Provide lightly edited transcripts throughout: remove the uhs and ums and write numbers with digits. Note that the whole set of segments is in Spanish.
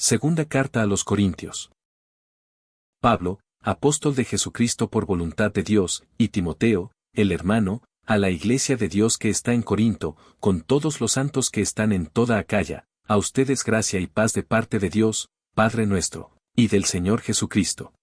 Segunda carta a los Corintios. Pablo, apóstol de Jesucristo por voluntad de Dios, y Timoteo, el hermano, a la iglesia de Dios que está en Corinto, con todos los santos que están en toda Acaya, a ustedes gracia y paz de parte de Dios, Padre nuestro, y del Señor Jesucristo.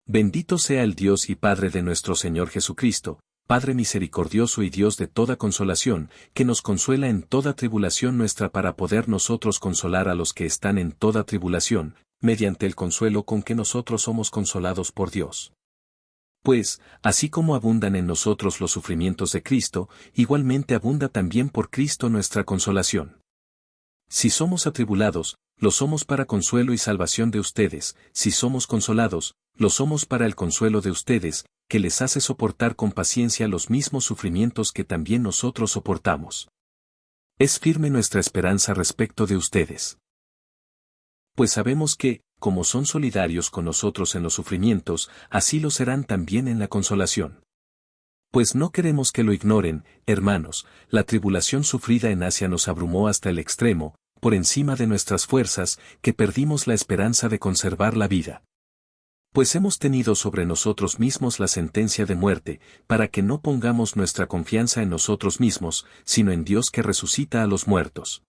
Bendito sea el Dios y Padre de nuestro Señor Jesucristo, Padre misericordioso y Dios de toda consolación, que nos consuela en toda tribulación nuestra para poder nosotros consolar a los que están en toda tribulación, mediante el consuelo con que nosotros somos consolados por Dios. Pues, así como abundan en nosotros los sufrimientos de Cristo, igualmente abunda también por Cristo nuestra consolación. Si somos atribulados, lo somos para consuelo y salvación de ustedes; si somos consolados, lo somos para el consuelo de ustedes, que les hace soportar con paciencia los mismos sufrimientos que también nosotros soportamos. Es firme nuestra esperanza respecto de ustedes. Pues sabemos que, como son solidarios con nosotros en los sufrimientos, así lo serán también en la consolación. Pues no queremos que lo ignoren, hermanos, la tribulación sufrida en Asia nos abrumó hasta el extremo, por encima de nuestras fuerzas, que perdimos la esperanza de conservar la vida. Pues hemos tenido sobre nosotros mismos la sentencia de muerte, para que no pongamos nuestra confianza en nosotros mismos, sino en Dios que resucita a los muertos.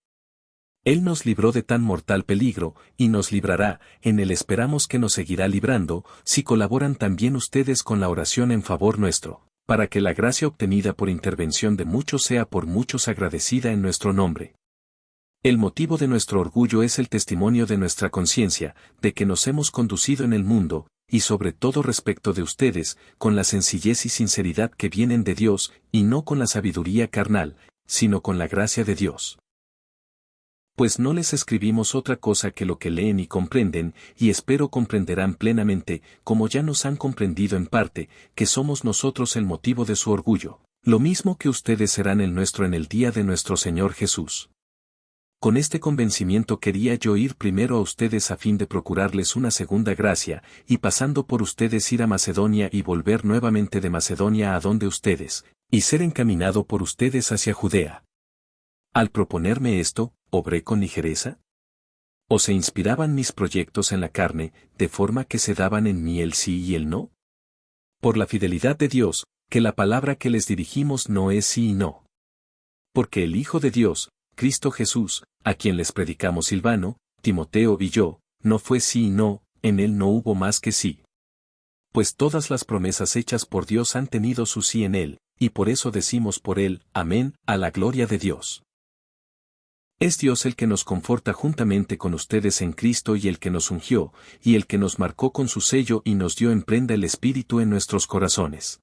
Él nos libró de tan mortal peligro, y nos librará, en él esperamos que nos seguirá librando, si colaboran también ustedes con la oración en favor nuestro, para que la gracia obtenida por intervención de muchos sea por muchos agradecida en nuestro nombre. El motivo de nuestro orgullo es el testimonio de nuestra conciencia, de que nos hemos conducido en el mundo, y sobre todo respecto de ustedes, con la sencillez y sinceridad que vienen de Dios, y no con la sabiduría carnal, sino con la gracia de Dios. Pues no les escribimos otra cosa que lo que leen y comprenden, y espero comprenderán plenamente, como ya nos han comprendido en parte, que somos nosotros el motivo de su orgullo, lo mismo que ustedes serán el nuestro en el día de nuestro Señor Jesús. Con este convencimiento quería yo ir primero a ustedes a fin de procurarles una segunda gracia, y pasando por ustedes ir a Macedonia y volver nuevamente de Macedonia a donde ustedes, y ser encaminado por ustedes hacia Judea. Al proponerme esto, ¿obré con ligereza? ¿O se inspiraban mis proyectos en la carne, de forma que se daban en mí el sí y el no? Por la fidelidad de Dios, que la palabra que les dirigimos no es sí y no. Porque el Hijo de Dios, Cristo Jesús, a quien les predicamos Silvano, Timoteo y yo, no fue sí y no, en él no hubo más que sí. Pues todas las promesas hechas por Dios han tenido su sí en él, y por eso decimos por él, amén, a la gloria de Dios. Es Dios el que nos conforta juntamente con ustedes en Cristo y el que nos ungió, y el que nos marcó con su sello y nos dio en prenda el Espíritu en nuestros corazones.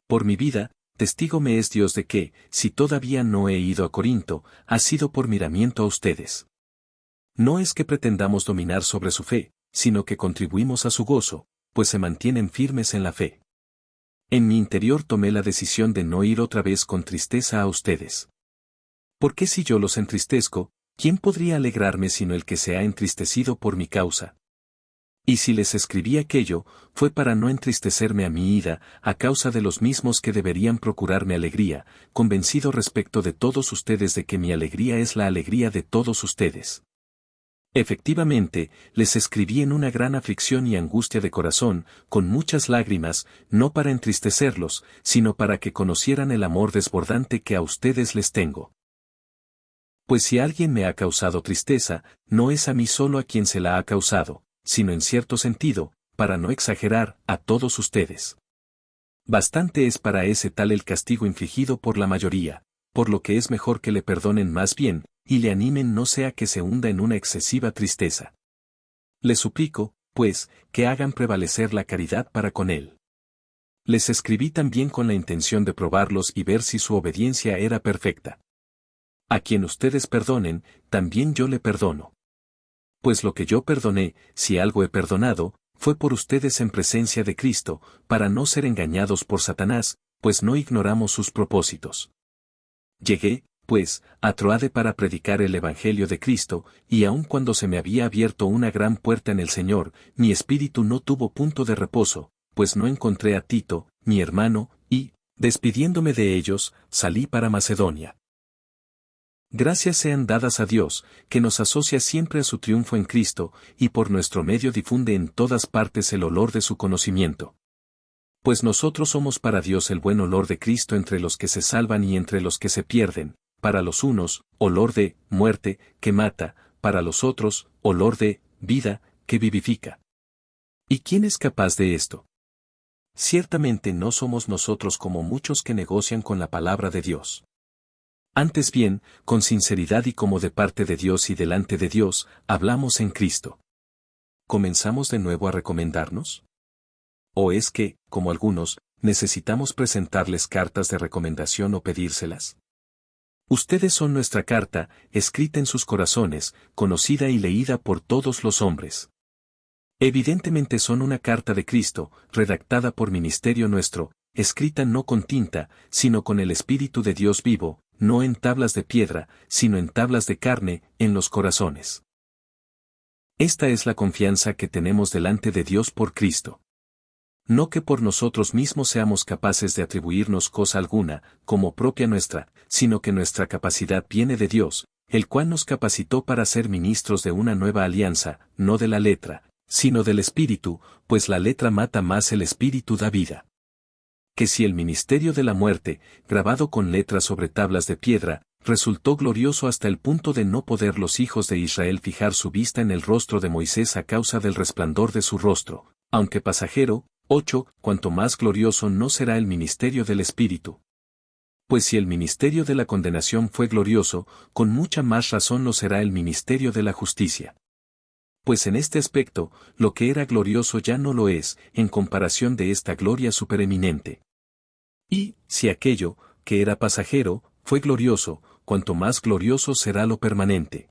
Por mi vida, testigo me es Dios de que, si todavía no he ido a Corinto, ha sido por miramiento a ustedes. No es que pretendamos dominar sobre su fe, sino que contribuimos a su gozo, pues se mantienen firmes en la fe. En mi interior tomé la decisión de no ir otra vez con tristeza a ustedes. Porque si yo los entristezco, ¿quién podría alegrarme sino el que se ha entristecido por mi causa? Y si les escribí aquello, fue para no entristecerme a mi ida, a causa de los mismos que deberían procurarme alegría, convencido respecto de todos ustedes de que mi alegría es la alegría de todos ustedes. Efectivamente, les escribí en una gran aflicción y angustia de corazón, con muchas lágrimas, no para entristecerlos, sino para que conocieran el amor desbordante que a ustedes les tengo. Pues si alguien me ha causado tristeza, no es a mí solo a quien se la ha causado, sino en cierto sentido, para no exagerar, a todos ustedes. Bastante es para ese tal el castigo infligido por la mayoría, por lo que es mejor que le perdonen más bien, y le animen no sea que se hunda en una excesiva tristeza. Les suplico, pues, que hagan prevalecer la caridad para con él. Les escribí también con la intención de probarlos y ver si su obediencia era perfecta. A quien ustedes perdonen, también yo le perdono. Pues lo que yo perdoné, si algo he perdonado, fue por ustedes en presencia de Cristo, para no ser engañados por Satanás, pues no ignoramos sus propósitos. Llegué, pues, a Troade para predicar el Evangelio de Cristo, y aun cuando se me había abierto una gran puerta en el Señor, mi espíritu no tuvo punto de reposo, pues no encontré a Tito, mi hermano, y, despidiéndome de ellos, salí para Macedonia. Gracias sean dadas a Dios, que nos asocia siempre a su triunfo en Cristo, y por nuestro medio difunde en todas partes el olor de su conocimiento. Pues nosotros somos para Dios el buen olor de Cristo entre los que se salvan y entre los que se pierden, para los unos, olor de muerte, que mata, para los otros, olor de vida, que vivifica. ¿Y quién es capaz de esto? Ciertamente no somos nosotros como muchos que negocian con la palabra de Dios. Antes bien, con sinceridad y como de parte de Dios y delante de Dios, hablamos en Cristo. ¿Comenzamos de nuevo a recomendarnos? ¿O es que, como algunos, necesitamos presentarles cartas de recomendación o pedírselas? Ustedes son nuestra carta, escrita en sus corazones, conocida y leída por todos los hombres. Evidentemente son una carta de Cristo, redactada por ministerio nuestro, escrita no con tinta, sino con el Espíritu de Dios vivo, no en tablas de piedra, sino en tablas de carne, en los corazones. Esta es la confianza que tenemos delante de Dios por Cristo. No que por nosotros mismos seamos capaces de atribuirnos cosa alguna, como propia nuestra, sino que nuestra capacidad viene de Dios, el cual nos capacitó para ser ministros de una nueva alianza, no de la letra, sino del Espíritu, pues la letra mata más, el Espíritu da vida. Que si el ministerio de la muerte, grabado con letras sobre tablas de piedra, resultó glorioso hasta el punto de no poder los hijos de Israel fijar su vista en el rostro de Moisés a causa del resplandor de su rostro, aunque pasajero, 8, cuanto más glorioso no será el ministerio del Espíritu. Pues si el ministerio de la condenación fue glorioso, con mucha más razón lo será el ministerio de la justicia. Pues en este aspecto, lo que era glorioso ya no lo es, en comparación de esta gloria supereminente. Y, si aquello, que era pasajero, fue glorioso, cuanto más glorioso será lo permanente.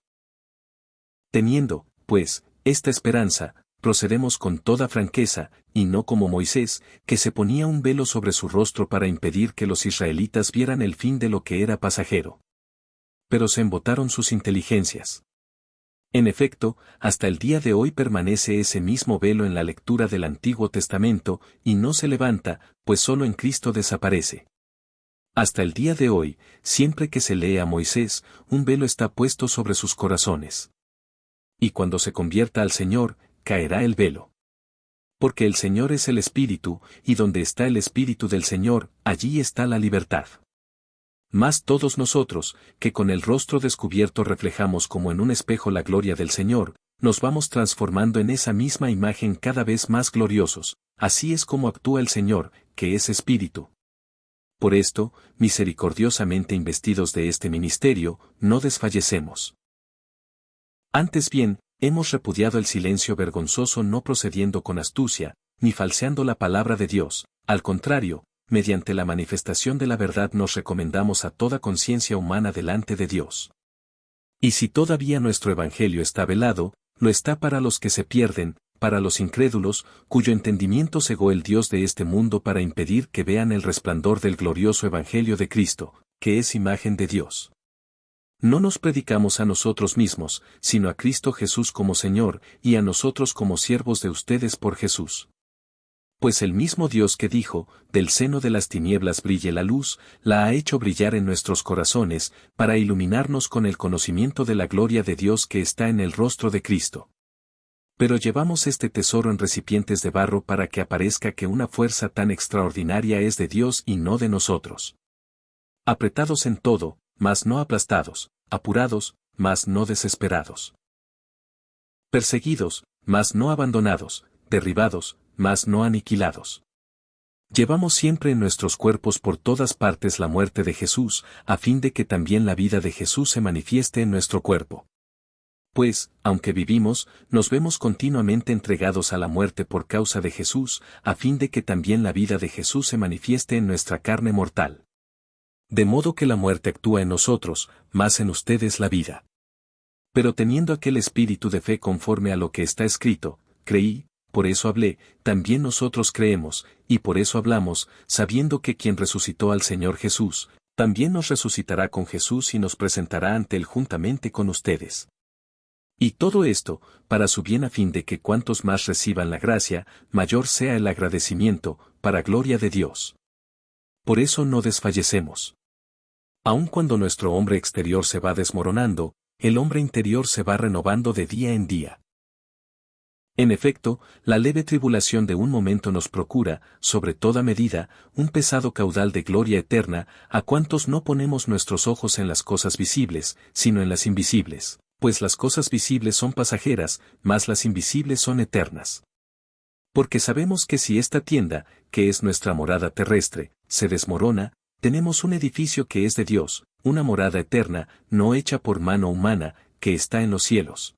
Teniendo, pues, esta esperanza, procedemos con toda franqueza, y no como Moisés, que se ponía un velo sobre su rostro para impedir que los israelitas vieran el fin de lo que era pasajero. Pero se embotaron sus inteligencias. En efecto, hasta el día de hoy permanece ese mismo velo en la lectura del Antiguo Testamento, y no se levanta, pues solo en Cristo desaparece. Hasta el día de hoy, siempre que se lee a Moisés, un velo está puesto sobre sus corazones. Y cuando se convierta al Señor, caerá el velo. Porque el Señor es el Espíritu, y donde está el Espíritu del Señor, allí está la libertad. Mas todos nosotros, que con el rostro descubierto reflejamos como en un espejo la gloria del Señor, nos vamos transformando en esa misma imagen cada vez más gloriosos, así es como actúa el Señor, que es Espíritu. Por esto, misericordiosamente investidos de este ministerio, no desfallecemos. Antes bien, hemos repudiado el silencio vergonzoso no procediendo con astucia, ni falseando la palabra de Dios, al contrario, mediante la manifestación de la verdad nos recomendamos a toda conciencia humana delante de Dios. Y si todavía nuestro Evangelio está velado, lo está para los que se pierden, para los incrédulos, cuyo entendimiento cegó el Dios de este mundo para impedir que vean el resplandor del glorioso Evangelio de Cristo, que es imagen de Dios. No nos predicamos a nosotros mismos, sino a Cristo Jesús como Señor, y a nosotros como siervos de ustedes por Jesús. Pues el mismo Dios que dijo, del seno de las tinieblas brille la luz, la ha hecho brillar en nuestros corazones, para iluminarnos con el conocimiento de la gloria de Dios que está en el rostro de Cristo. Pero llevamos este tesoro en recipientes de barro para que aparezca que una fuerza tan extraordinaria es de Dios y no de nosotros. Apretados en todo, mas no aplastados, apurados, mas no desesperados. Perseguidos, mas no abandonados, derribados, mas no aniquilados. Llevamos siempre en nuestros cuerpos por todas partes la muerte de Jesús, a fin de que también la vida de Jesús se manifieste en nuestro cuerpo. Pues, aunque vivimos, nos vemos continuamente entregados a la muerte por causa de Jesús, a fin de que también la vida de Jesús se manifieste en nuestra carne mortal. De modo que la muerte actúa en nosotros, mas en ustedes la vida. Pero teniendo aquel espíritu de fe conforme a lo que está escrito, creí, por eso hablé, también nosotros creemos, y por eso hablamos, sabiendo que quien resucitó al Señor Jesús, también nos resucitará con Jesús y nos presentará ante Él juntamente con ustedes. Y todo esto, para su bien a fin de que cuantos más reciban la gracia, mayor sea el agradecimiento, para gloria de Dios. Por eso no desfallecemos. Aun cuando nuestro hombre exterior se va desmoronando, el hombre interior se va renovando de día en día. En efecto, la leve tribulación de un momento nos procura, sobre toda medida, un pesado caudal de gloria eterna, a cuantos no ponemos nuestros ojos en las cosas visibles, sino en las invisibles, pues las cosas visibles son pasajeras, mas las invisibles son eternas. Porque sabemos que si esta tienda, que es nuestra morada terrestre, se desmorona, tenemos un edificio que es de Dios, una morada eterna, no hecha por mano humana, que está en los cielos.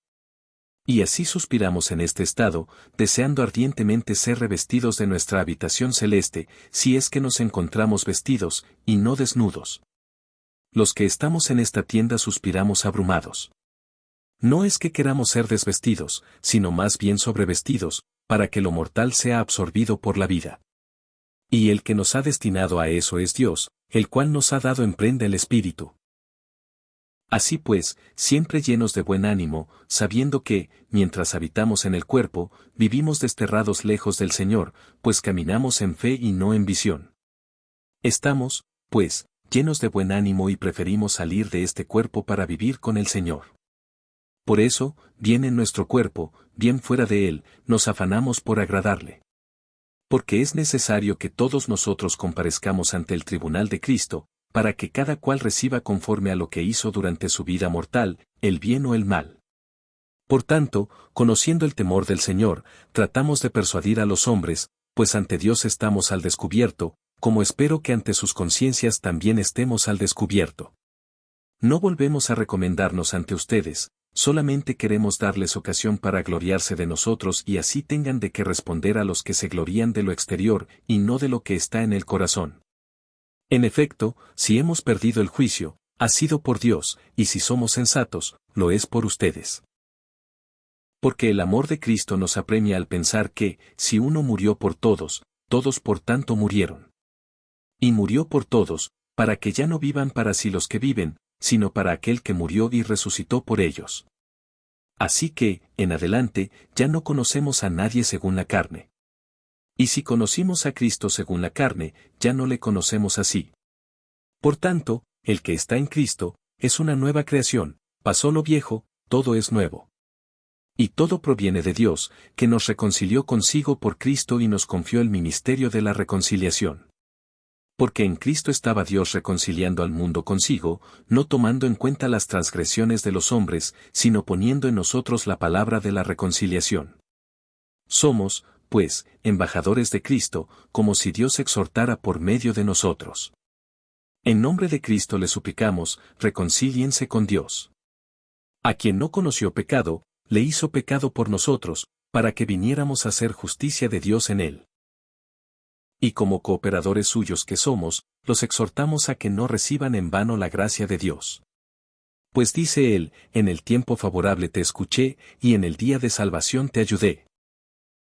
Y así suspiramos en este estado, deseando ardientemente ser revestidos de nuestra habitación celeste, si es que nos encontramos vestidos, y no desnudos. Los que estamos en esta tienda suspiramos abrumados. No es que queramos ser desvestidos, sino más bien sobrevestidos, para que lo mortal sea absorbido por la vida. Y el que nos ha destinado a eso es Dios, el cual nos ha dado en prenda el Espíritu. Así pues, siempre llenos de buen ánimo, sabiendo que, mientras habitamos en el cuerpo, vivimos desterrados lejos del Señor, pues caminamos en fe y no en visión. Estamos, pues, llenos de buen ánimo y preferimos salir de este cuerpo para vivir con el Señor. Por eso, bien en nuestro cuerpo, bien fuera de él, nos afanamos por agradarle. Porque es necesario que todos nosotros comparezcamos ante el tribunal de Cristo, para que cada cual reciba conforme a lo que hizo durante su vida mortal, el bien o el mal. Por tanto, conociendo el temor del Señor, tratamos de persuadir a los hombres, pues ante Dios estamos al descubierto, como espero que ante sus conciencias también estemos al descubierto. No volvemos a recomendarnos ante ustedes, solamente queremos darles ocasión para gloriarse de nosotros y así tengan de qué responder a los que se glorían de lo exterior y no de lo que está en el corazón. En efecto, si hemos perdido el juicio, ha sido por Dios, y si somos sensatos, lo es por ustedes. Porque el amor de Cristo nos apremia al pensar que, si uno murió por todos, todos por tanto murieron. Y murió por todos, para que ya no vivan para sí los que viven, sino para aquel que murió y resucitó por ellos. Así que, en adelante, ya no conocemos a nadie según la carne. Y si conocimos a Cristo según la carne, ya no le conocemos así. Por tanto, el que está en Cristo, es una nueva creación, pasó lo viejo, todo es nuevo. Y todo proviene de Dios, que nos reconcilió consigo por Cristo y nos confió el ministerio de la reconciliación. Porque en Cristo estaba Dios reconciliando al mundo consigo, no tomando en cuenta las transgresiones de los hombres, sino poniendo en nosotros la palabra de la reconciliación. Somos, pues, embajadores de Cristo, como si Dios exhortara por medio de nosotros. En nombre de Cristo le suplicamos, reconcíliense con Dios. A quien no conoció pecado, le hizo pecado por nosotros, para que viniéramos a hacer justicia de Dios en él. Y como cooperadores suyos que somos, los exhortamos a que no reciban en vano la gracia de Dios. Pues dice él, en el tiempo favorable te escuché, y en el día de salvación te ayudé.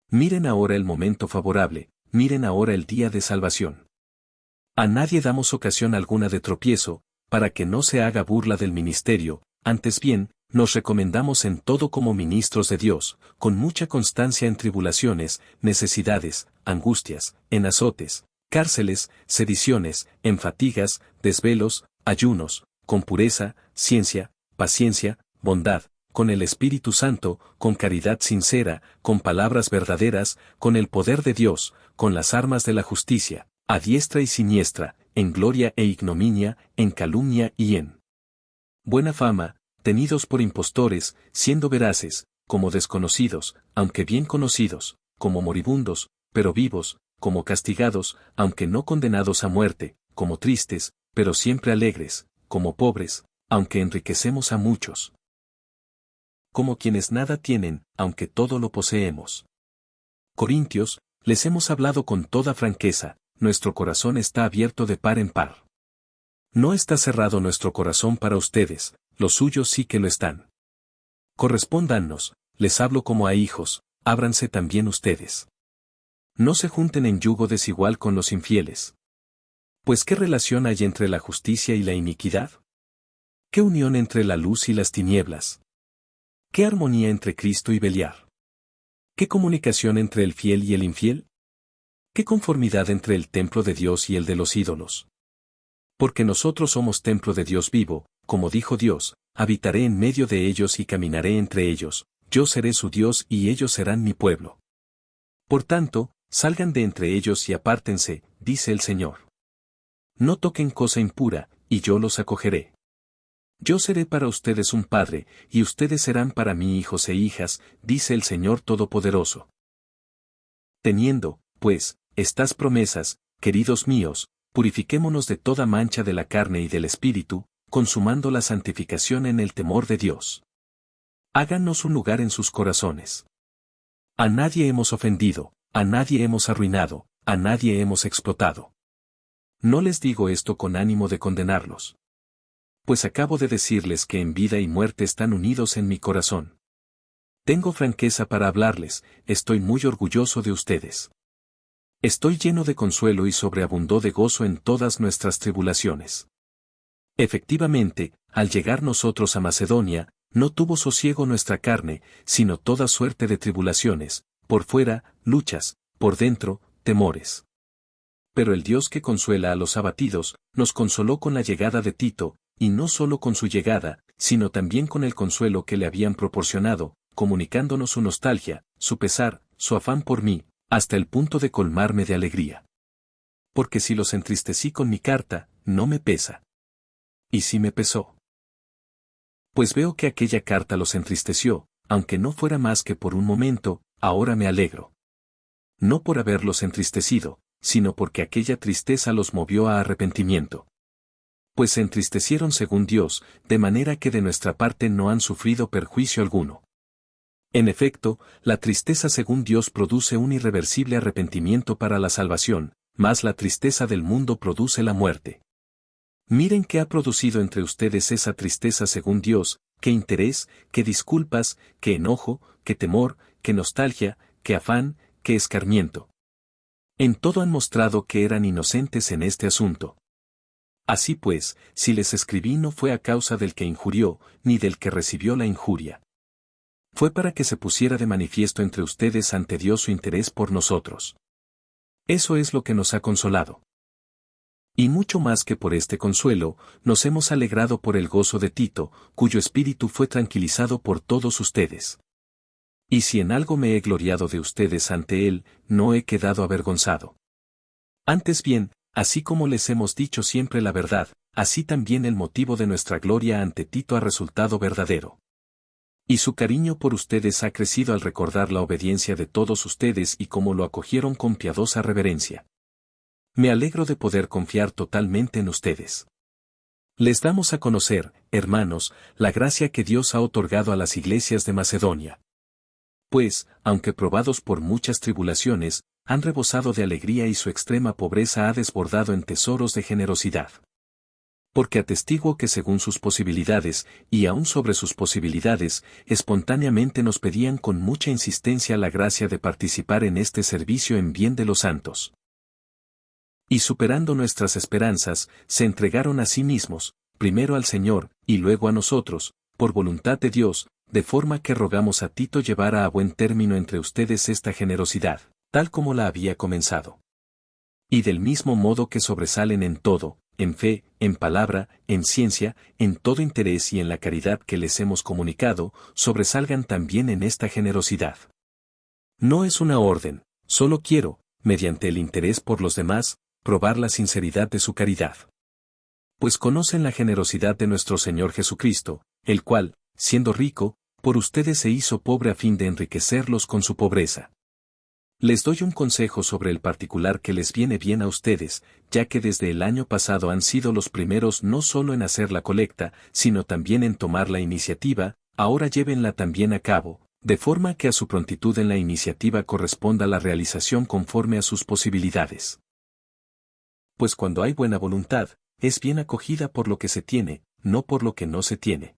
Miren ahora el momento favorable, miren ahora el día de salvación. A nadie damos ocasión alguna de tropiezo, para que no se haga burla del ministerio, antes bien, nos recomendamos en todo como ministros de Dios, con mucha constancia en tribulaciones, necesidades, angustias, en azotes, cárceles, sediciones, en fatigas, desvelos, ayunos, con pureza, ciencia, paciencia, bondad, con el Espíritu Santo, con caridad sincera, con palabras verdaderas, con el poder de Dios, con las armas de la justicia, a diestra y siniestra, en gloria e ignominia, en calumnia y en buena fama, tenidos por impostores, siendo veraces, como desconocidos, aunque bien conocidos, como moribundos, pero vivos, como castigados, aunque no condenados a muerte, como tristes, pero siempre alegres, como pobres, aunque enriquecemos a muchos. Como quienes nada tienen, aunque todo lo poseemos. Corintios, les hemos hablado con toda franqueza, nuestro corazón está abierto de par en par. No está cerrado nuestro corazón para ustedes, los suyos sí que lo están. Correspóndanos, les hablo como a hijos, ábranse también ustedes. No se junten en yugo desigual con los infieles. Pues ¿qué relación hay entre la justicia y la iniquidad? ¿Qué unión entre la luz y las tinieblas? ¿Qué armonía entre Cristo y Beliar? ¿Qué comunicación entre el fiel y el infiel? ¿Qué conformidad entre el templo de Dios y el de los ídolos? Porque nosotros somos templo de Dios vivo, como dijo Dios, habitaré en medio de ellos y caminaré entre ellos, yo seré su Dios y ellos serán mi pueblo. Por tanto, salgan de entre ellos y apártense, dice el Señor. No toquen cosa impura, y yo los acogeré. Yo seré para ustedes un padre, y ustedes serán para mí hijos e hijas, dice el Señor Todopoderoso. Teniendo, pues, estas promesas, queridos míos, purifiquémonos de toda mancha de la carne y del espíritu, consumando la santificación en el temor de Dios. Háganos un lugar en sus corazones. A nadie hemos ofendido, a nadie hemos arruinado, a nadie hemos explotado. No les digo esto con ánimo de condenarlos. Pues acabo de decirles que en vida y muerte están unidos en mi corazón. Tengo franqueza para hablarles, estoy muy orgulloso de ustedes. Estoy lleno de consuelo y sobreabundó de gozo en todas nuestras tribulaciones. Efectivamente, al llegar nosotros a Macedonia, no tuvo sosiego nuestra carne, sino toda suerte de tribulaciones, por fuera, luchas, por dentro, temores. Pero el Dios que consuela a los abatidos, nos consoló con la llegada de Tito, y no solo con su llegada, sino también con el consuelo que le habían proporcionado, comunicándonos su nostalgia, su pesar, su afán por mí, hasta el punto de colmarme de alegría. Porque si los entristecí con mi carta, no me pesa. Y sí me pesó. Pues veo que aquella carta los entristeció, aunque no fuera más que por un momento, ahora me alegro. No por haberlos entristecido, sino porque aquella tristeza los movió a arrepentimiento. Pues se entristecieron según Dios, de manera que de nuestra parte no han sufrido perjuicio alguno. En efecto, la tristeza según Dios produce un irreversible arrepentimiento para la salvación, mas la tristeza del mundo produce la muerte. Miren qué ha producido entre ustedes esa tristeza según Dios, qué interés, qué disculpas, qué enojo, qué temor, qué nostalgia, qué afán, qué escarmiento. En todo han mostrado que eran inocentes en este asunto. Así pues, si les escribí no fue a causa del que injurió, ni del que recibió la injuria. Fue para que se pusiera de manifiesto entre ustedes ante Dios su interés por nosotros. Eso es lo que nos ha consolado. Y mucho más que por este consuelo, nos hemos alegrado por el gozo de Tito, cuyo espíritu fue tranquilizado por todos ustedes. Y si en algo me he gloriado de ustedes ante él, no he quedado avergonzado. Antes bien, así como les hemos dicho siempre la verdad, así también el motivo de nuestra gloria ante Tito ha resultado verdadero. Y su cariño por ustedes ha crecido al recordar la obediencia de todos ustedes y cómo lo acogieron con piadosa reverencia. Me alegro de poder confiar totalmente en ustedes. Les damos a conocer, hermanos, la gracia que Dios ha otorgado a las iglesias de Macedonia. Pues, aunque probados por muchas tribulaciones, han rebosado de alegría y su extrema pobreza ha desbordado en tesoros de generosidad. Porque atestiguo que según sus posibilidades, y aún sobre sus posibilidades, espontáneamente nos pedían con mucha insistencia la gracia de participar en este servicio en bien de los santos. Y superando nuestras esperanzas, se entregaron a sí mismos, primero al Señor, y luego a nosotros, por voluntad de Dios, de forma que rogamos a Tito llevara a buen término entre ustedes esta generosidad, tal como la había comenzado. Y del mismo modo que sobresalen en todo, en fe, en palabra, en ciencia, en todo interés y en la caridad que les hemos comunicado, sobresalgan también en esta generosidad. No es una orden, solo quiero, mediante el interés por los demás, probar la sinceridad de su caridad. Pues conocen la generosidad de nuestro Señor Jesucristo, el cual, siendo rico, por ustedes se hizo pobre a fin de enriquecerlos con su pobreza. Les doy un consejo sobre el particular que les viene bien a ustedes, ya que desde el año pasado han sido los primeros no solo en hacer la colecta, sino también en tomar la iniciativa, ahora llévenla también a cabo, de forma que a su prontitud en la iniciativa corresponda la realización conforme a sus posibilidades. Pues cuando hay buena voluntad, es bien acogida por lo que se tiene, no por lo que no se tiene.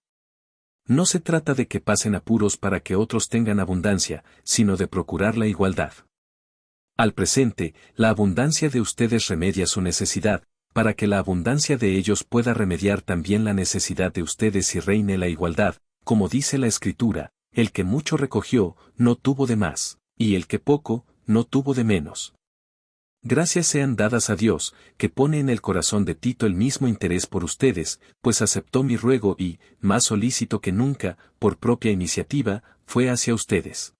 No se trata de que pasen apuros para que otros tengan abundancia, sino de procurar la igualdad. Al presente, la abundancia de ustedes remedia su necesidad, para que la abundancia de ellos pueda remediar también la necesidad de ustedes y reine la igualdad, como dice la Escritura, el que mucho recogió, no tuvo de más, y el que poco, no tuvo de menos. Gracias sean dadas a Dios, que pone en el corazón de Tito el mismo interés por ustedes, pues aceptó mi ruego y, más solícito que nunca, por propia iniciativa, fue hacia ustedes.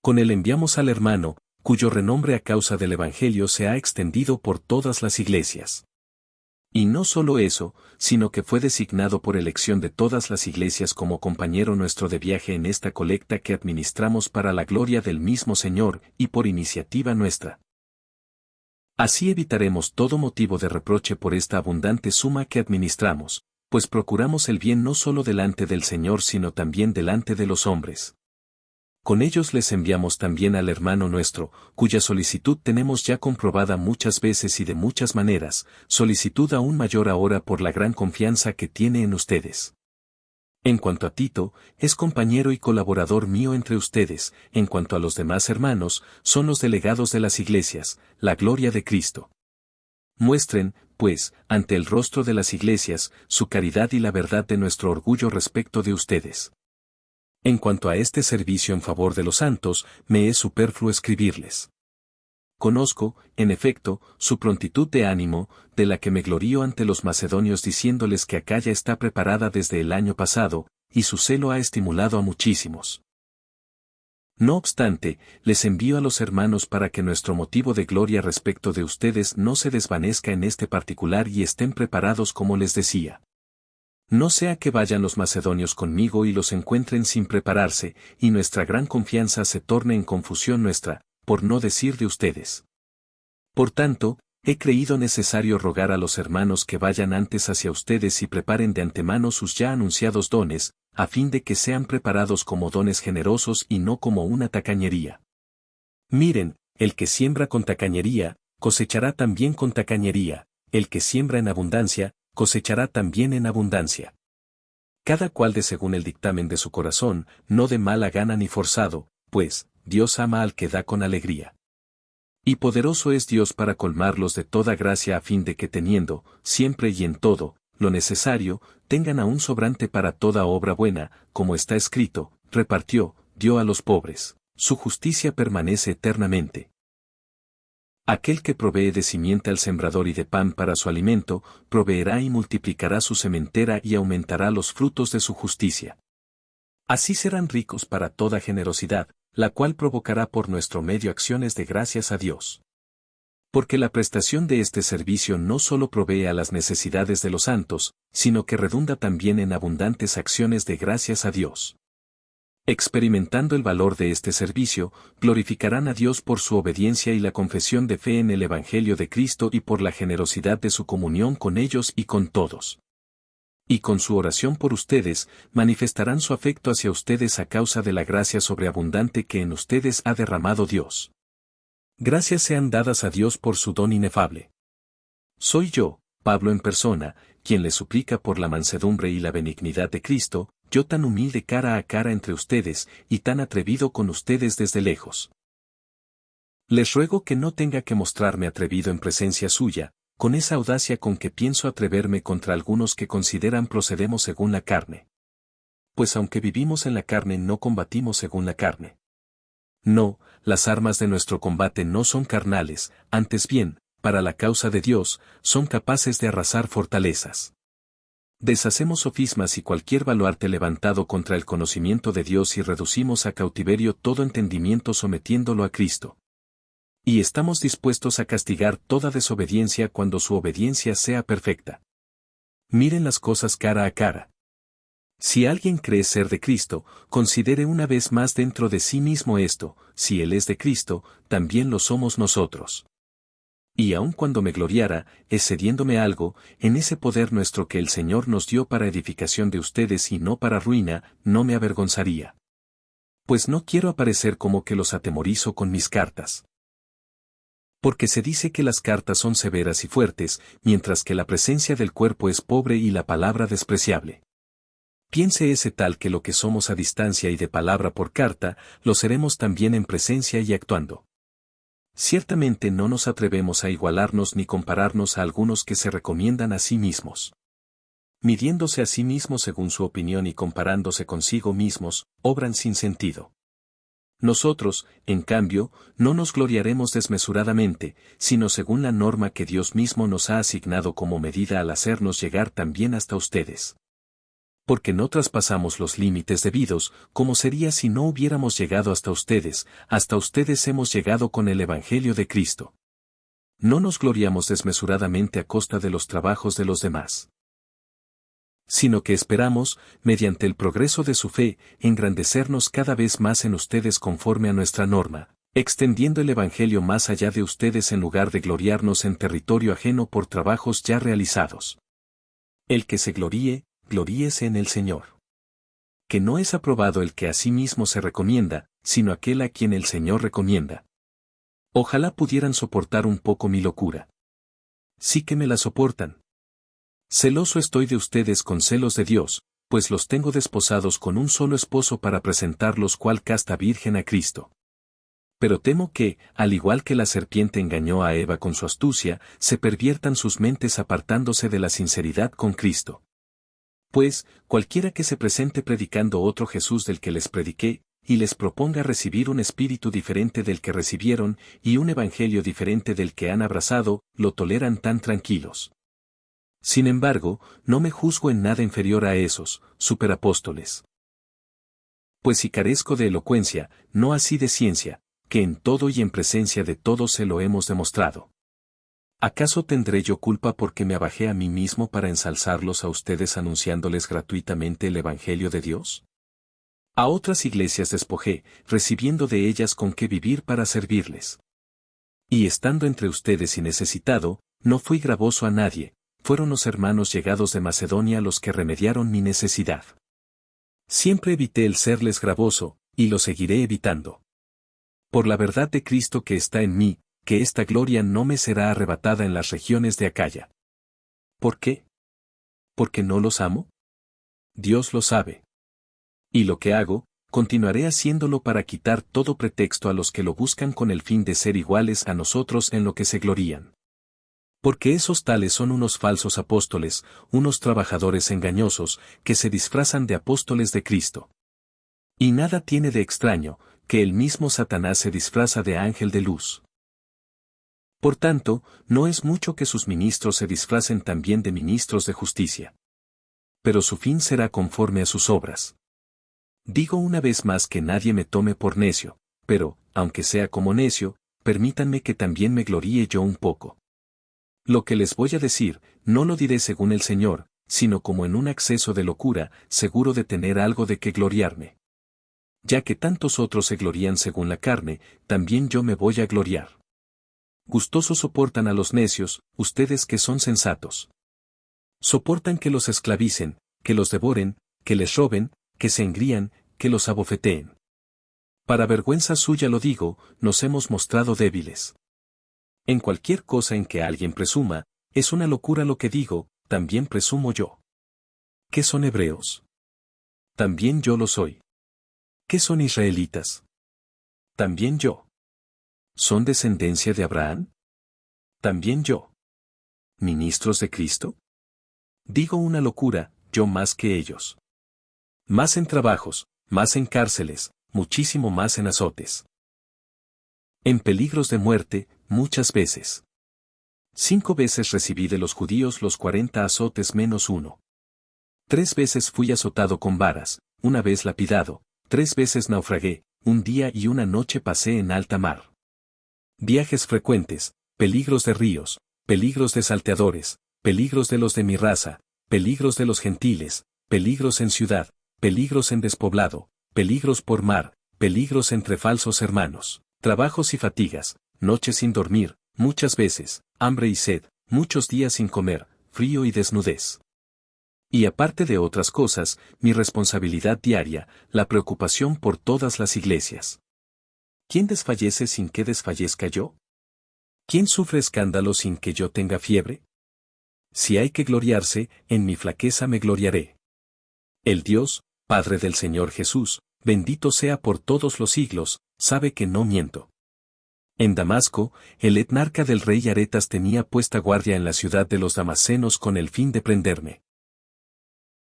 Con él enviamos al hermano, cuyo renombre a causa del Evangelio se ha extendido por todas las iglesias. Y no solo eso, sino que fue designado por elección de todas las iglesias como compañero nuestro de viaje en esta colecta que administramos para la gloria del mismo Señor y por iniciativa nuestra. Así evitaremos todo motivo de reproche por esta abundante suma que administramos, pues procuramos el bien no solo delante del Señor sino también delante de los hombres. Con ellos les enviamos también al hermano nuestro, cuya solicitud tenemos ya comprobada muchas veces y de muchas maneras, solicitud aún mayor ahora por la gran confianza que tiene en ustedes. En cuanto a Tito, es compañero y colaborador mío entre ustedes, en cuanto a los demás hermanos, son los delegados de las iglesias, la gloria de Cristo. Muestren, pues, ante el rostro de las iglesias, su caridad y la verdad de nuestro orgullo respecto de ustedes. En cuanto a este servicio en favor de los santos, me es superfluo escribirles. Conozco, en efecto, su prontitud de ánimo, de la que me glorío ante los macedonios diciéndoles que Acaya está preparada desde el año pasado, y su celo ha estimulado a muchísimos. No obstante, les envío a los hermanos para que nuestro motivo de gloria respecto de ustedes no se desvanezca en este particular y estén preparados como les decía. No sea que vayan los macedonios conmigo y los encuentren sin prepararse, y nuestra gran confianza se torne en confusión nuestra, por no decir de ustedes. Por tanto, he creído necesario rogar a los hermanos que vayan antes hacia ustedes y preparen de antemano sus ya anunciados dones, a fin de que sean preparados como dones generosos y no como una tacañería. Miren, el que siembra con tacañería, cosechará también con tacañería, el que siembra en abundancia, cosechará también en abundancia. Cada cual de según el dictamen de su corazón, no de mala gana ni forzado, pues, Dios ama al que da con alegría. Y poderoso es Dios para colmarlos de toda gracia a fin de que teniendo, siempre y en todo, lo necesario, tengan aún sobrante para toda obra buena, como está escrito, repartió, dio a los pobres, su justicia permanece eternamente. Aquel que provee de simiente al sembrador y de pan para su alimento, proveerá y multiplicará su sementera y aumentará los frutos de su justicia. Así serán ricos para toda generosidad, la cual provocará por nuestro medio acciones de gracias a Dios. Porque la prestación de este servicio no solo provee a las necesidades de los santos, sino que redunda también en abundantes acciones de gracias a Dios. Experimentando el valor de este servicio, glorificarán a Dios por su obediencia y la confesión de fe en el Evangelio de Cristo y por la generosidad de su comunión con ellos y con todos. Y con su oración por ustedes, manifestarán su afecto hacia ustedes a causa de la gracia sobreabundante que en ustedes ha derramado Dios. Gracias sean dadas a Dios por su don inefable. Soy yo, Pablo en persona, quien les suplica por la mansedumbre y la benignidad de Cristo, yo tan humilde cara a cara entre ustedes, y tan atrevido con ustedes desde lejos. Les ruego que no tenga que mostrarme atrevido en presencia suya, con esa audacia con que pienso atreverme contra algunos que consideran procedemos según la carne. Pues aunque vivimos en la carne no combatimos según la carne. No, las armas de nuestro combate no son carnales, antes bien, para la causa de Dios, son capaces de arrasar fortalezas. Deshacemos sofismas y cualquier baluarte levantado contra el conocimiento de Dios y reducimos a cautiverio todo entendimiento sometiéndolo a Cristo. Y estamos dispuestos a castigar toda desobediencia cuando su obediencia sea perfecta. Miren las cosas cara a cara. Si alguien cree ser de Cristo, considere una vez más dentro de sí mismo esto, si Él es de Cristo, también lo somos nosotros. Y aun cuando me gloriara, excediéndome algo, en ese poder nuestro que el Señor nos dio para edificación de ustedes y no para ruina, no me avergonzaría. Pues no quiero aparecer como que los atemorizo con mis cartas. Porque se dice que las cartas son severas y fuertes, mientras que la presencia del cuerpo es pobre y la palabra despreciable. Piense ese tal que lo que somos a distancia y de palabra por carta, lo seremos también en presencia y actuando. Ciertamente no nos atrevemos a igualarnos ni compararnos a algunos que se recomiendan a sí mismos. Midiéndose a sí mismos según su opinión y comparándose consigo mismos, obran sin sentido. Nosotros, en cambio, no nos gloriaremos desmesuradamente, sino según la norma que Dios mismo nos ha asignado como medida al hacernos llegar también hasta ustedes. Porque no traspasamos los límites debidos, como sería si no hubiéramos llegado hasta ustedes hemos llegado con el Evangelio de Cristo. No nos gloriamos desmesuradamente a costa de los trabajos de los demás, sino que esperamos, mediante el progreso de su fe, engrandecernos cada vez más en ustedes conforme a nuestra norma, extendiendo el Evangelio más allá de ustedes en lugar de gloriarnos en territorio ajeno por trabajos ya realizados. El que se gloríe, gloríese en el Señor. Que no es aprobado el que a sí mismo se recomienda, sino aquel a quien el Señor recomienda. Ojalá pudieran soportar un poco mi locura. Sí que me la soportan. Celoso estoy de ustedes con celos de Dios, pues los tengo desposados con un solo esposo para presentarlos cual casta virgen a Cristo. Pero temo que, al igual que la serpiente engañó a Eva con su astucia, se perviertan sus mentes apartándose de la sinceridad con Cristo. Pues, cualquiera que se presente predicando otro Jesús del que les prediqué, y les proponga recibir un espíritu diferente del que recibieron, y un evangelio diferente del que han abrazado, lo toleran tan tranquilos. Sin embargo, no me juzgo en nada inferior a esos superapóstoles. Pues si carezco de elocuencia, no así de ciencia, que en todo y en presencia de todos se lo hemos demostrado. ¿Acaso tendré yo culpa porque me abajé a mí mismo para ensalzarlos a ustedes anunciándoles gratuitamente el Evangelio de Dios? A otras iglesias despojé, recibiendo de ellas con qué vivir para servirles. Y estando entre ustedes y necesitado, no fui gravoso a nadie, fueron los hermanos llegados de Macedonia los que remediaron mi necesidad. Siempre evité el serles gravoso, y lo seguiré evitando. Por la verdad de Cristo que está en mí, que esta gloria no me será arrebatada en las regiones de Acaya. ¿Por qué? ¿Porque no los amo? Dios lo sabe. Y lo que hago, continuaré haciéndolo para quitar todo pretexto a los que lo buscan con el fin de ser iguales a nosotros en lo que se glorían. Porque esos tales son unos falsos apóstoles, unos trabajadores engañosos, que se disfrazan de apóstoles de Cristo. Y nada tiene de extraño, que el mismo Satanás se disfraza de ángel de luz. Por tanto, no es mucho que sus ministros se disfracen también de ministros de justicia. Pero su fin será conforme a sus obras. Digo una vez más que nadie me tome por necio, pero, aunque sea como necio, permítanme que también me gloríe yo un poco. Lo que les voy a decir, no lo diré según el Señor, sino como en un acceso de locura, seguro de tener algo de que gloriarme. Ya que tantos otros se glorían según la carne, también yo me voy a gloriar. Gustosos soportan a los necios, ustedes que son sensatos. Soportan que los esclavicen, que los devoren, que les roben, que se engrían, que los abofeteen. Para vergüenza suya lo digo, nos hemos mostrado débiles. En cualquier cosa en que alguien presuma, es una locura lo que digo, también presumo yo. ¿Qué son hebreos? También yo lo soy. ¿Qué son israelitas? También yo. ¿Son descendencia de Abraham? También yo. ¿Ministros de Cristo? Digo una locura, yo más que ellos. Más en trabajos, más en cárceles, muchísimo más en azotes. En peligros de muerte, muchas veces. 5 veces recibí de los judíos los 40 azotes menos uno. 3 veces fui azotado con varas, una vez lapidado, 3 veces naufragué, un día y una noche pasé en alta mar. Viajes frecuentes, peligros de ríos, peligros de salteadores, peligros de los de mi raza, peligros de los gentiles, peligros en ciudad, peligros en despoblado, peligros por mar, peligros entre falsos hermanos, trabajos y fatigas, noches sin dormir, muchas veces, hambre y sed, muchos días sin comer, frío y desnudez. Y aparte de otras cosas, mi responsabilidad diaria, la preocupación por todas las iglesias. ¿Quién desfallece sin que desfallezca yo? ¿Quién sufre escándalo sin que yo tenga fiebre? Si hay que gloriarse, en mi flaqueza me gloriaré. El Dios, Padre del Señor Jesús, bendito sea por todos los siglos, sabe que no miento. En Damasco, el etnarca del rey Aretas tenía puesta guardia en la ciudad de los damasenos con el fin de prenderme.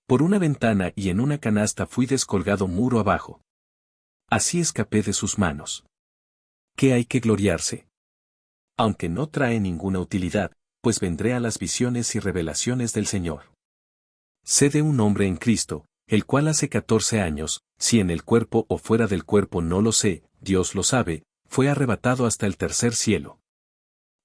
Por una ventana y en una canasta fui descolgado muro abajo. Así escapé de sus manos. ¿Qué hay que gloriarse? Aunque no trae ninguna utilidad, pues vendré a las visiones y revelaciones del Señor. Sé de un hombre en Cristo, el cual hace 14 años, si en el cuerpo o fuera del cuerpo no lo sé, Dios lo sabe, fue arrebatado hasta el tercer cielo.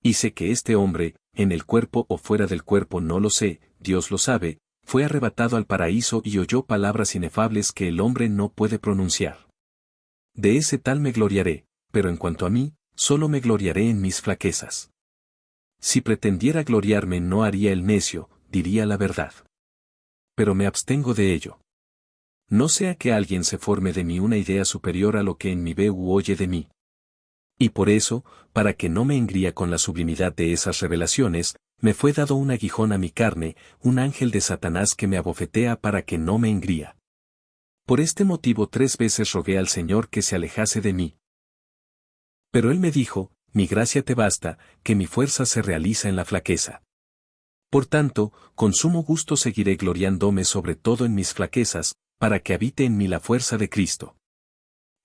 Y sé que este hombre, en el cuerpo o fuera del cuerpo no lo sé, Dios lo sabe, fue arrebatado al paraíso y oyó palabras inefables que el hombre no puede pronunciar. De ese tal me gloriaré, pero en cuanto a mí, solo me gloriaré en mis flaquezas. Si pretendiera gloriarme no haría el necio, diría la verdad. Pero me abstengo de ello. No sea que alguien se forme de mí una idea superior a lo que en mí ve u oye de mí. Y por eso, para que no me engría con la sublimidad de esas revelaciones, me fue dado un aguijón a mi carne, un ángel de Satanás que me abofetea para que no me engría. Por este motivo 3 veces rogué al Señor que se alejase de mí. Pero él me dijo, mi gracia te basta, que mi fuerza se realiza en la flaqueza. Por tanto, con sumo gusto seguiré gloriándome sobre todo en mis flaquezas, para que habite en mí la fuerza de Cristo.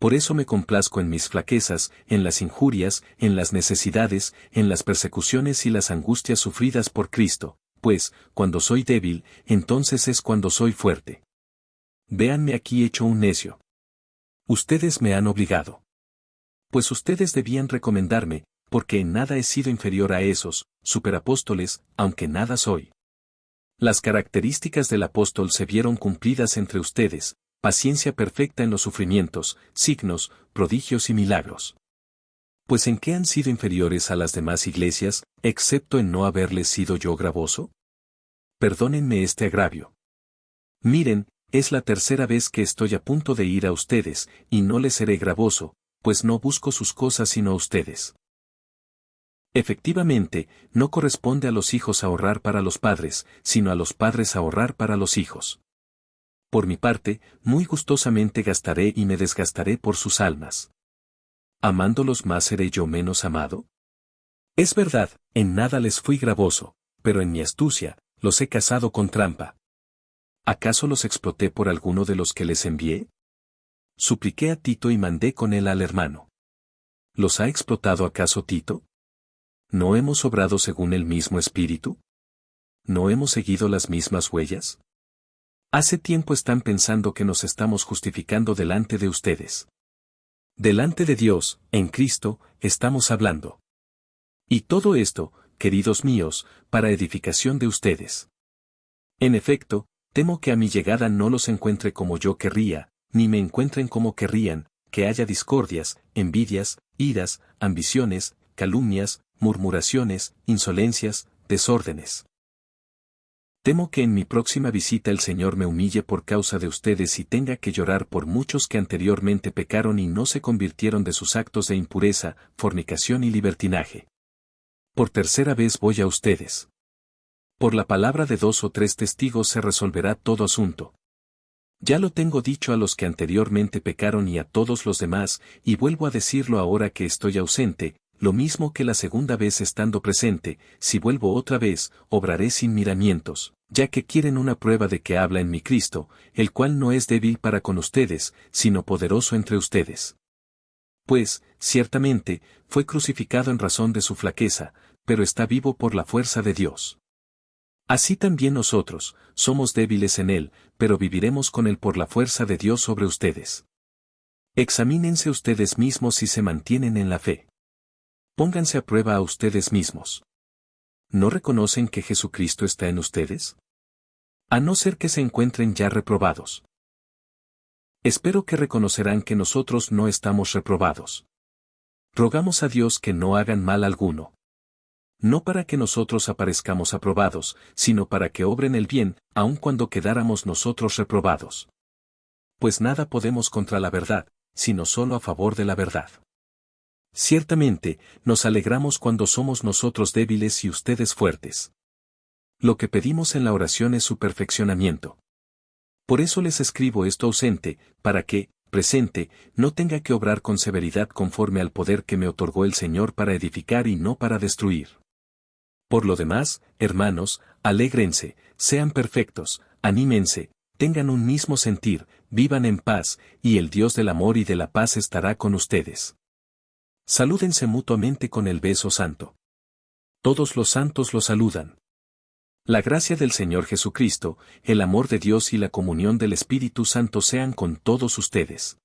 Por eso me complazco en mis flaquezas, en las injurias, en las necesidades, en las persecuciones y las angustias sufridas por Cristo, pues, cuando soy débil, entonces es cuando soy fuerte. Véanme aquí hecho un necio. Ustedes me han obligado. Pues ustedes debían recomendarme, porque en nada he sido inferior a esos, superapóstoles, aunque nada soy. Las características del apóstol se vieron cumplidas entre ustedes, paciencia perfecta en los sufrimientos, signos, prodigios y milagros. Pues ¿en qué han sido inferiores a las demás iglesias, excepto en no haberles sido yo gravoso? Perdónenme este agravio. Miren, es la tercera vez que estoy a punto de ir a ustedes, y no les seré gravoso, pues no busco sus cosas sino a ustedes. Efectivamente, no corresponde a los hijos ahorrar para los padres, sino a los padres ahorrar para los hijos. Por mi parte, muy gustosamente gastaré y me desgastaré por sus almas. ¿Amándolos más seré yo menos amado? Es verdad, en nada les fui gravoso, pero en mi astucia, los he casado con trampa. ¿Acaso los exploté por alguno de los que les envié? Supliqué a Tito y mandé con él al hermano. ¿Los ha explotado acaso Tito? ¿No hemos obrado según el mismo espíritu? ¿No hemos seguido las mismas huellas? Hace tiempo están pensando que nos estamos justificando delante de ustedes. Delante de Dios, en Cristo, estamos hablando. Y todo esto, queridos míos, para edificación de ustedes. En efecto, temo que a mi llegada no los encuentre como yo querría, ni me encuentren como querrían, que haya discordias, envidias, iras, ambiciones, calumnias, murmuraciones, insolencias, desórdenes. Temo que en mi próxima visita el Señor me humille por causa de ustedes y tenga que llorar por muchos que anteriormente pecaron y no se convirtieron de sus actos de impureza, fornicación y libertinaje. Por tercera vez voy a ustedes. Por la palabra de 2 o 3 testigos se resolverá todo asunto. Ya lo tengo dicho a los que anteriormente pecaron y a todos los demás, y vuelvo a decirlo ahora que estoy ausente, lo mismo que la segunda vez estando presente, si vuelvo otra vez, obraré sin miramientos, ya que quieren una prueba de que habla en mi Cristo, el cual no es débil para con ustedes, sino poderoso entre ustedes. Pues, ciertamente, fue crucificado en razón de su flaqueza, pero está vivo por la fuerza de Dios. Así también nosotros, somos débiles en él, pero viviremos con él por la fuerza de Dios sobre ustedes. Examínense ustedes mismos si se mantienen en la fe. Pónganse a prueba a ustedes mismos. ¿No reconocen que Jesucristo está en ustedes? A no ser que se encuentren ya reprobados. Espero que reconocerán que nosotros no estamos reprobados. Rogamos a Dios que no hagan mal alguno. No para que nosotros aparezcamos aprobados, sino para que obren el bien, aun cuando quedáramos nosotros reprobados. Pues nada podemos contra la verdad, sino solo a favor de la verdad. Ciertamente, nos alegramos cuando somos nosotros débiles y ustedes fuertes. Lo que pedimos en la oración es su perfeccionamiento. Por eso les escribo esto ausente, para que, presente, no tenga que obrar con severidad conforme al poder que me otorgó el Señor para edificar y no para destruir. Por lo demás, hermanos, alégrense, sean perfectos, anímense, tengan un mismo sentir, vivan en paz, y el Dios del amor y de la paz estará con ustedes. Salúdense mutuamente con el beso santo. Todos los santos los saludan. La gracia del Señor Jesucristo, el amor de Dios y la comunión del Espíritu Santo sean con todos ustedes.